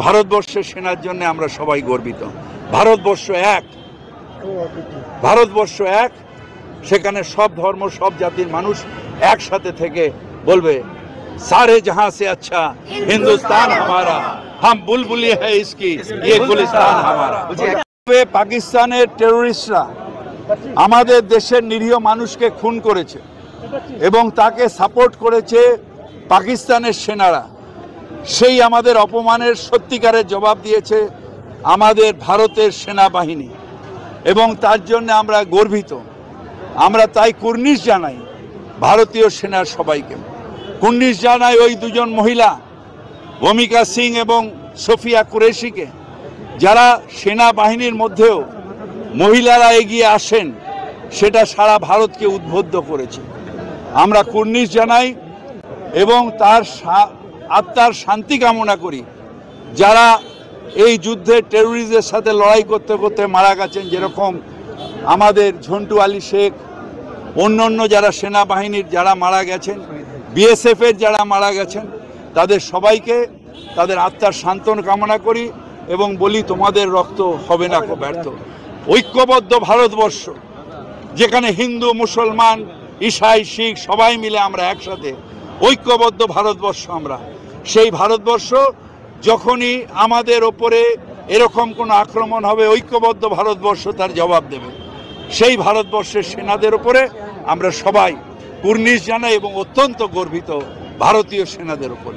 ভারতবর্ষের সেনার জন্য আমরা সবাই গর্বিত। ভারতবর্ষ এক, ভারতবর্ষ এক, সেখানে সব ধর্ম সব জাতির মানুষ একসাথে থেকে বলবে सारे जहां से अच्छा हिंदुस्तान हमारा, हम बुलबुली है इसकी, ये गुलिस्तान हमारा। পাকিস্তানের টেররিস্টরা আমাদের দেশের নিরীহ মানুষকে খুন করেছে এবং তাকে সাপোর্ট করেছে পাকিস্তানের সেনারা। সেই আমাদের অপমানের সত্যিকারের জবাব দিয়েছে আমাদের ভারতের সেনাবাহিনী এবং তার জন্য আমরা গর্বিত। আমরা তাই কুর্নিশ জানাই ভারতীয় সেনার সবাইকে, কুর্নিশ জানাই ওই দুজন মহিলা ভূমিকা সিং এবং সোফিয়া কুরেশিকে, যারা সেনাবাহিনীর মধ্যেও মহিলারা এগিয়ে আসেন, সেটা সারা ভারতকে উদ্বুদ্ধ করেছে। আমরা কুর্নিশ জানাই এবং তার আত্মার শান্তি কামনা করি যারা এই যুদ্ধে টেরোরিস্টদের সাথে লড়াই করতে করতে মারা গেছেন, যেরকম আমাদের ঝন্টু আলী শেখ, অন্য যারা সেনাবাহিনীর যারা মারা গেছেন, বিএসএফের যারা মারা গেছেন, তাদের সবাইকে তাদের আত্মার সান্ত্বনা কামনা করি এবং বলি তোমাদের রক্ত হবে না ব্যর্থ। ঐক্যবদ্ধ ভারতবর্ষ, যেখানে হিন্দু মুসলমান ঈসাই শিখ সবাই মিলে আমরা একসাথে ঐক্যবদ্ধ ভারতবর্ষ আমরা, সেই ভারতবর্ষ যখনই আমাদের ওপরে এরকম কোনো আক্রমণ হবে, ঐক্যবদ্ধ ভারতবর্ষ তার জবাব দেবে। সেই ভারতবর্ষের সেনাদের ওপরে আমরা সবাই কুর্নিশ জানাই এবং অত্যন্ত গর্বিত ভারতীয় সেনাদের উপরে।